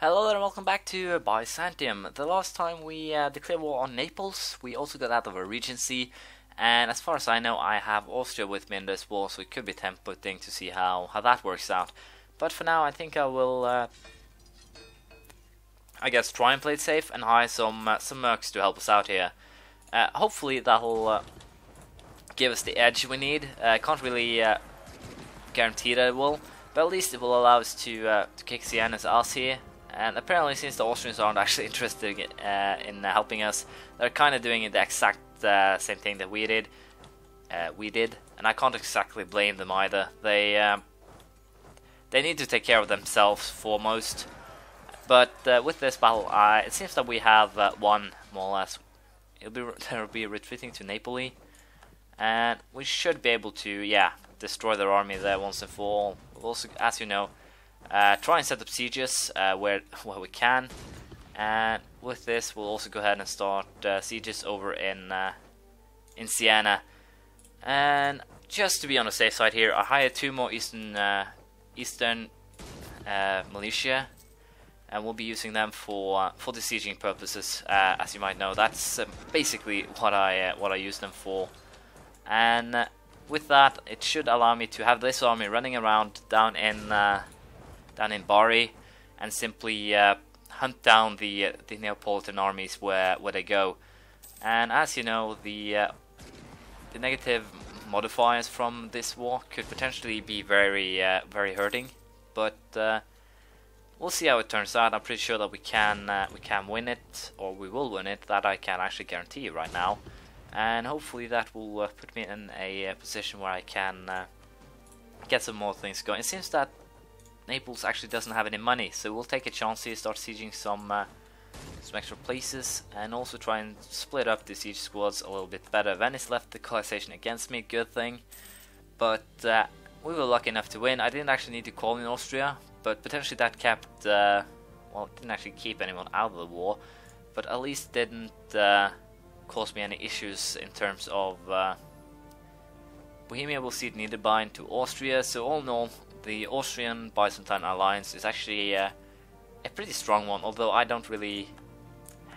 Hello there and welcome back to Byzantium. The last time we declared war on Naples, we also got out of a regency, and as far as I know, I have Austria with me in this war, so it could be tempting to see how that works out. But for now, I think I will, I guess, try and play it safe and hire some mercs to help us out here. Hopefully that'll give us the edge we need. Can't really guarantee that it will, but at least it will allow us to kick Siena's ass here. And apparently, since the Austrians aren't actually interested in helping us, they're kind of doing the exact same thing that we did. And I can't exactly blame them either. They need to take care of themselves foremost. But with this battle, it seems that we have won more or less. They'll be retreating to Naples, and we should be able to, destroy their army there once and for all. We'll also, as you know, try and set up sieges where we can, and with this we'll also go ahead and start sieges over in Siena. And just to be on the safe side here, I hired 2 more eastern militia, and we'll be using them for the sieging purposes. As you might know, that's basically what I use them for. And with that, it should allow me to have this army running around down in Bari, and simply hunt down the Neapolitan armies where they go. And as you know, the negative modifiers from this war could potentially be very hurting, but we'll see how it turns out. I'm pretty sure that we can win it, or we will win it. That I can actually guarantee right now, and hopefully that will put me in a position where I can get some more things going. It seems that Naples actually doesn't have any money, so we'll take a chance here, start sieging some extra places, and also try and split up the siege squads a little bit better. Venice left the coalition against me, good thing, but we were lucky enough to win. I didn't actually need to call in Austria, but potentially that kept, well, it didn't actually keep anyone out of the war, but at least didn't cause me any issues in terms of Bohemia will cede Niederbayern to Austria. So all in all, the Austrian-Byzantine alliance is actually a pretty strong one, although I don't really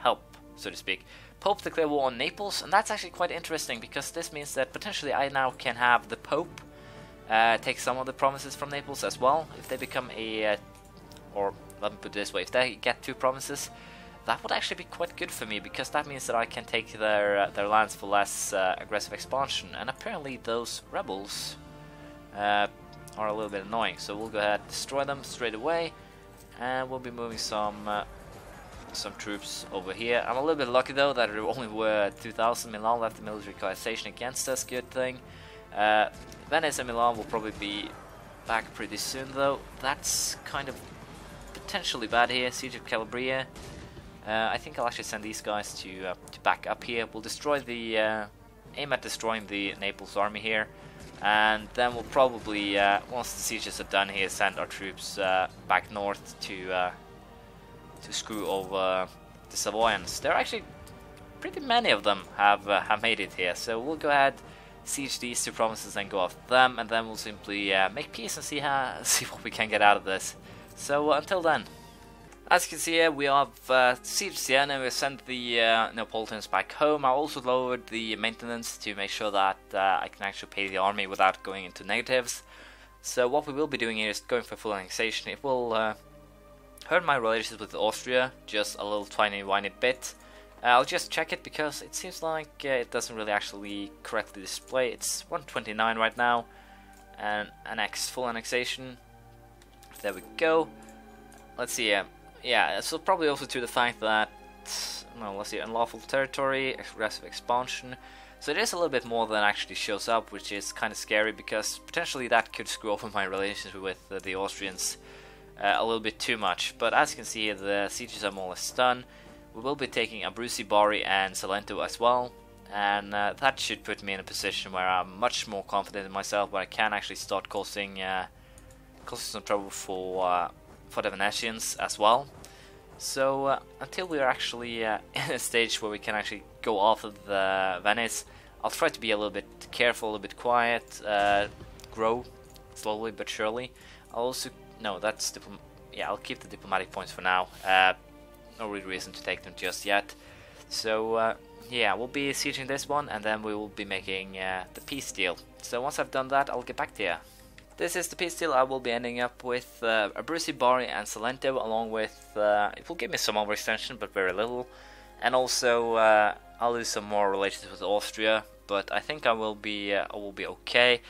help, so to speak. Pope declared war on Naples, and that's actually quite interesting, because this means that potentially I now can have the Pope take some of the provinces from Naples as well. If they become or let me put it this way, if they get 2 provinces, that would actually be quite good for me, because that means that I can take their lands for less aggressive expansion. And apparently those rebels are a little bit annoying, so we'll go ahead and destroy them straight away, and we'll be moving some troops over here. I'm a little bit lucky though that there only were 2,000. Milan left the military coalition against us, good thing. Venice and Milan will probably be back pretty soon though. That's kind of potentially bad here. Siege of Calabria. I think I'll actually send these guys to back up here. We'll destroy aim at destroying the Naples army here, and then we'll probably, once the sieges are done here, send our troops back north to screw over the Savoyans. There are actually pretty many of them have made it here, so we'll go ahead, siege these 2 provinces and go after them, and then we'll simply make peace and see what we can get out of this. So until then. As you can see here, we have sieged Siena, and we sent the Neapolitans back home. I also lowered the maintenance to make sure that I can actually pay the army without going into negatives. So what we will be doing here is going for full annexation. It will hurt my relations with Austria just a little tiny whiny bit. I'll just check it, because it seems like it doesn't really actually correctly display. It's 129 right now, and full annexation. There we go. Let's see. Yeah, so probably also to the fact that, let's see, unlawful territory, aggressive expansion. So it is a little bit more than actually shows up, which is kind of scary, because potentially that could screw over my relations with the Austrians a little bit too much. But as you can see here, the sieges are more or less done. We will be taking Abruzzi, Bari and Salento as well, and that should put me in a position where I'm much more confident in myself, where I can actually start causing some trouble for the Venetians as well. So until we're actually in a stage where we can actually go off of the Venice, I'll try to be a little bit careful, a little bit quiet, grow slowly but surely. I'll also, no, that's yeah, I'll keep the diplomatic points for now. No real reason to take them just yet. So yeah, we'll be sieging this one, and then we will be making the peace deal. So once I've done that, I'll get back to you. This is the peace deal. I will be ending up with Abruzzi, Bari, and Salento, along with it will give me some overextension, but very little, and also I'll lose some more relations with Austria. But I think I will be okay.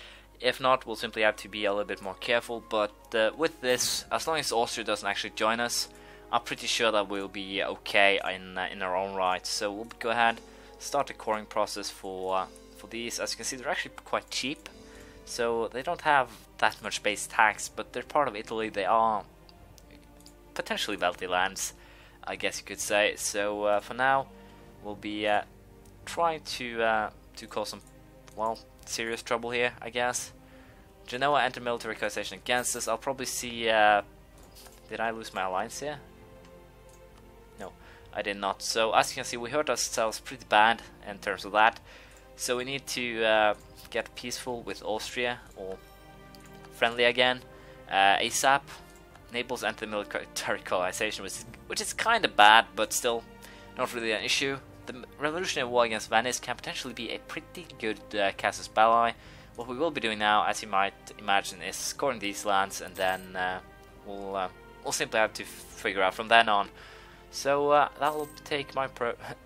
If not, we'll simply have to be a little bit more careful. But with this, as long as Austria doesn't actually join us, I'm pretty sure that we'll be okay in our own right. So we'll go ahead, start the coring process for these. As you can see, they're actually quite cheap, so they don't have that much base tax, but they're part of Italy. They are potentially wealthy lands, I guess you could say. So for now, we'll be trying to cause some, well, serious trouble here, I guess. Genoa entered military coalition against us. I'll probably see. Did I lose my alliance here? No, I did not. So as you can see, we hurt ourselves pretty bad in terms of that. So we need to get peaceful with Austria, or friendly again, ASAP. Naples entered military coalition, which is kind of bad, but still not really an issue. The revolutionary war against Venice can potentially be a pretty good casus belli. What we will be doing now, as you might imagine, is scoring these lands, and then we'll simply have to figure out from then on. So that will take my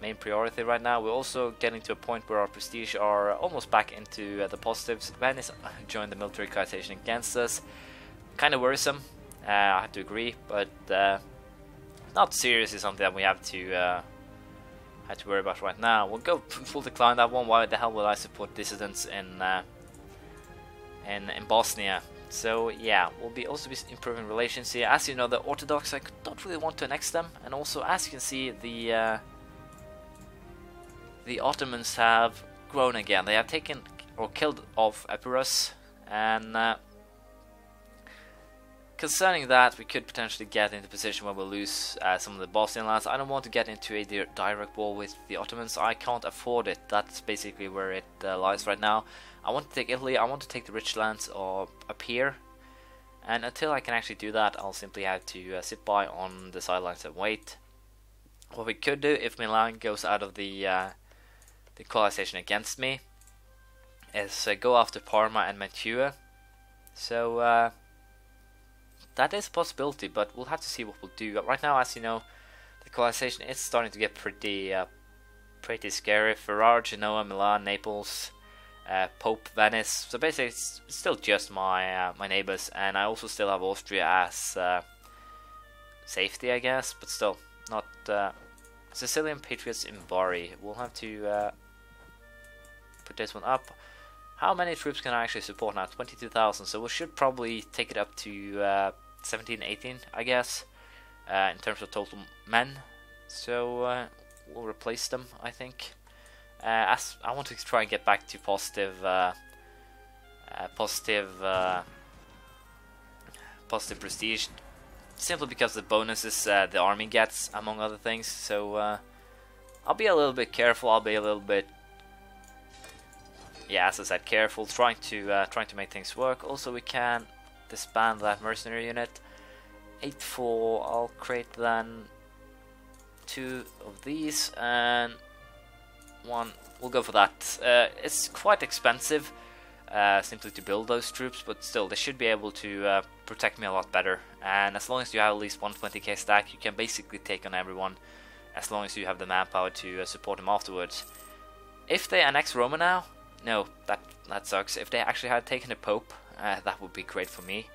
main priority right now. We're also getting to a point where our prestige are almost back into the positives. Venice joined the military coalition against us. Kind of worrisome, I have to agree, but not seriously something that we have to worry about right now. We'll go full decline that one. Why the hell will I support dissidents in Bosnia? So yeah, we'll also be improving relations here. As you know, the Orthodox, I don't really want to annex them, and also as you can see, the Ottomans have grown again. They have taken or killed off Epirus, and concerning that, we could potentially get into a position where we'll lose some of the Bosnian lands. I don't want to get into a direct war with the Ottomans. I can't afford it. That's basically where it lies right now. I want to take Italy. I want to take the rich lands up here. And until I can actually do that, I'll simply have to sit by on the sidelines and wait. What we could do, if Milan goes out of the coalition against me, is go after Parma and Mantua. So that is a possibility, but we'll have to see what we'll do. Right now, as you know, the coalition is starting to get pretty scary. Ferrara, Genoa, Milan, Naples, Pope, Venice. So basically, it's still just my neighbors, and I also still have Austria as safety, I guess, but still not. Sicilian Patriots in Bari. We'll have to put this one up. How many troops can I actually support now? 22,000. So we should probably take it up to 17, 18, I guess, in terms of total men. So we'll replace them, I think. As I want to try and get back to positive prestige, simply because of the bonuses the army gets, among other things. So I'll be a little bit careful. I'll be a little bit, yeah, as I said, careful, trying to make things work. Also, we can disband that mercenary unit. 8-4. I'll create then 2 of these and 1. We'll go for that. It's quite expensive, simply to build those troops, but still, they should be able to protect me a lot better. And as long as you have at least 120k stack, you can basically take on everyone, as long as you have the manpower to support them afterwards. If they annex Roma now, no, that sucks. If they actually had taken the Pope, that would be great for me,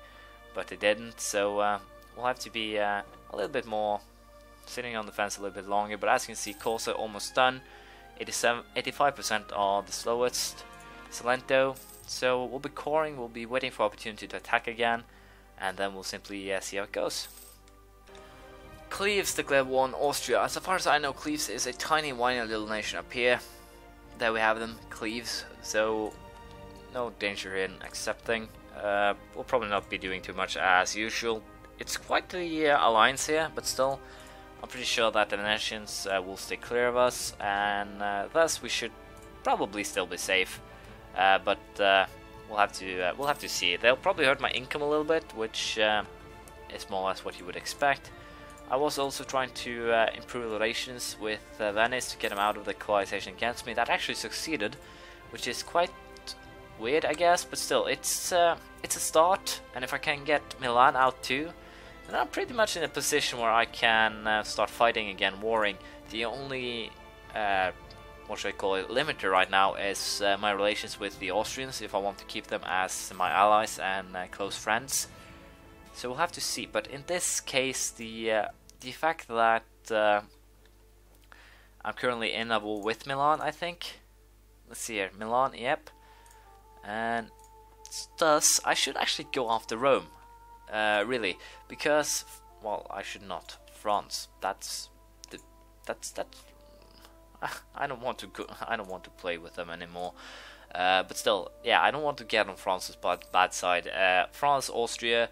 but they didn't. So we'll have to be a little bit more sitting on the fence a little bit longer. But as you can see, Corsa almost done. 85% are the slowest. Salento. So we'll be coring. We'll be waiting for opportunity to attack again, and then we'll simply see how it goes. Cleves declared war on Austria. As far as I know, Cleves is a tiny, whiny little nation up here. There we have them, Cleves. So no danger in accepting. We'll probably not be doing too much as usual. It's quite the alliance here, but still, I'm pretty sure that the Venetians will stay clear of us, and thus we should probably still be safe. But we'll have to see. They'll probably hurt my income a little bit, which is more or less what you would expect. I was also trying to improve relations with Venice to get them out of the coalition against me. That actually succeeded, which is quite weird, I guess, but still, it's a start. And if I can get Milan out too, then I'm pretty much in a position where I can start fighting again, warring. The only what should I call it, limiter right now is my relations with the Austrians, if I want to keep them as my allies and close friends. So we'll have to see. But in this case, the fact that I'm currently in a war with Milan, I think. Let's see here, Milan, yep. And thus, I should actually go after Rome, really, because, well, I should not. France, that's. I don't want to go. I don't want to play with them anymore. But still, yeah, I don't want to get on France's bad side. France, Austria,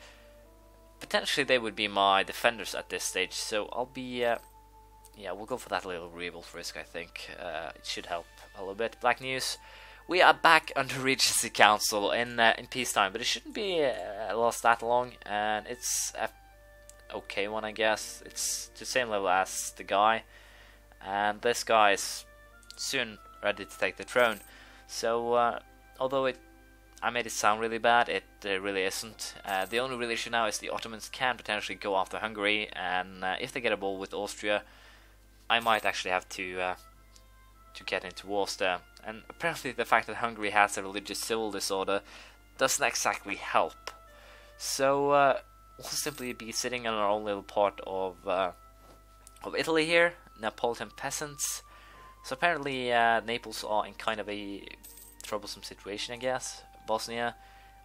potentially they would be my defenders at this stage. So I'll be, yeah, we'll go for that little revolt risk. I think it should help a little bit. Black news: we are back under Regency Council in peacetime, but it shouldn't be lost that long, and it's a okay one, I guess. It's the same level as the guy. And this guy is soon ready to take the throne. So, although I made it sound really bad, it really isn't. The only real issue now is the Ottomans can potentially go after Hungary, and if they get a war with Austria, I might actually have to get into wars there. And apparently the fact that Hungary has a religious civil disorder doesn't exactly help. So, we'll simply be sitting in our own little part of Italy here. Neapolitan peasants. So apparently Naples are in kind of a troublesome situation, I guess. Bosnia.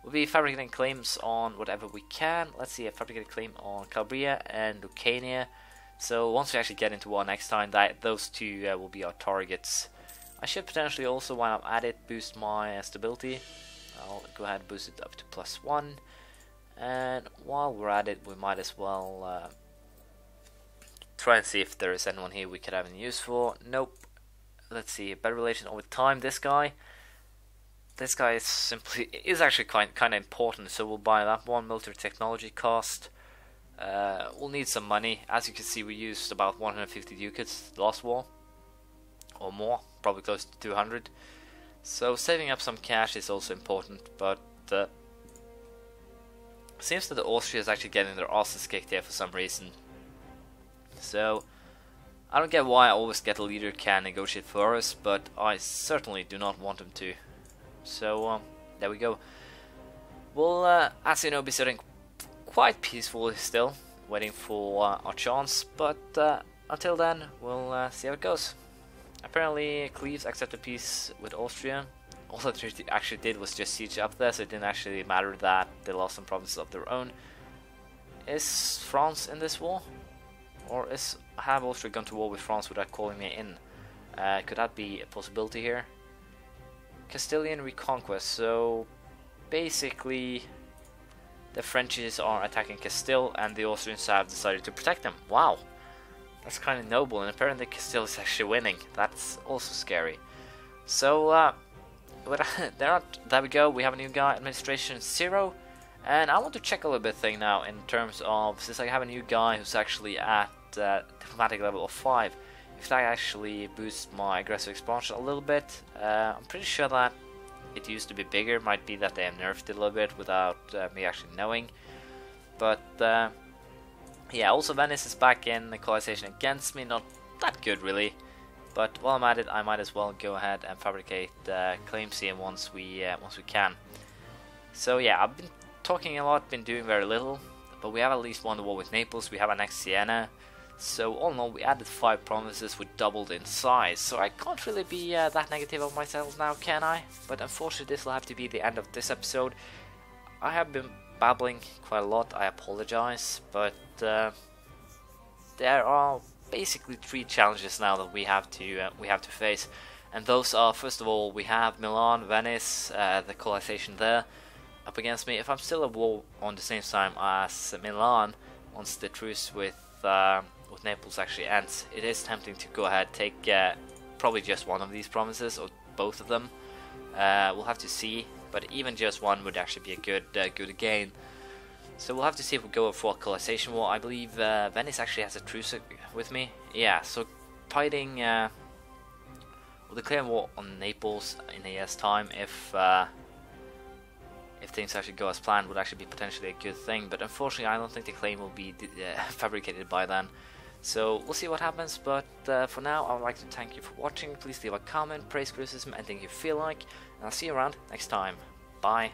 We'll be fabricating claims on whatever we can. Let's see, a fabricated claim on Calabria and Lucania. So once we actually get into war next time, those two will be our targets. I should potentially also, while I'm at it, boost my stability. I'll go ahead and boost it up to +1. And while we're at it, we might as well try and see if there is anyone here we could have any use for. Nope. Let's see, better relation over time. This guy is actually kind of important, so we'll buy that one. Military technology cost. We'll need some money. As you can see, we used about 150 ducats last war, or more, probably close to 200. So saving up some cash is also important, but seems that Austria is actually getting their asses kicked here for some reason. So, I don't get why I always get a leader can negotiate for us, but I certainly do not want him to. So, there we go. We'll, as you know, be sitting quite peacefully still, waiting for our chance, but until then, we'll see how it goes. Apparently, Cleves accepted peace with Austria. All that they actually did was just siege up there, so it didn't actually matter that they lost some provinces of their own. Is France in this war? Or have Austria gone to war with France without calling me in? Could that be a possibility here? Castilian reconquest. So basically, the Frenchies are attacking Castile, and the Austrians have decided to protect them. Wow, that's kind of noble. And apparently, Castile is actually winning. That's also scary. So there we go. We have a new guy, administration 0. And I want to check a little bit thing now in terms of, since I have a new guy who's actually at diplomatic level of 5, if that actually boosts my aggressive expansion a little bit. I'm pretty sure that it used to be bigger. Might be that they have nerfed it a little bit without me actually knowing. But yeah, also Venice is back in the coalition against me. Not that good really. But while I'm at it, I might as well go ahead and fabricate claims here once we can. So yeah, I've been talking a lot, been doing very little, but we have at least won the war with Naples. We have annexed Siena, so all in all we added 5 provinces, we doubled in size, so I can't really be that negative of myself now, can I? But unfortunately this will have to be the end of this episode. I have been babbling quite a lot, I apologize, but there are basically 3 challenges now that we have to face, and those are, first of all, we have Milan, Venice, the coalition there up against me. If I'm still at war on the same time as Milan, once the truce with Naples actually ends, it is tempting to go ahead take probably just one of these provinces or both of them. We'll have to see, but even just one would actually be a good gain. So we'll have to see if we go for a colonization war. I believe Venice actually has a truce with me. Yeah, so fighting... we'll declare war on Naples in a year's time if things actually go as planned. Would actually be potentially a good thing, but unfortunately I don't think the claim will be fabricated by then. So we'll see what happens, but for now I would like to thank you for watching. Please leave a comment, praise, criticism, anything you feel like, and I'll see you around next time. Bye.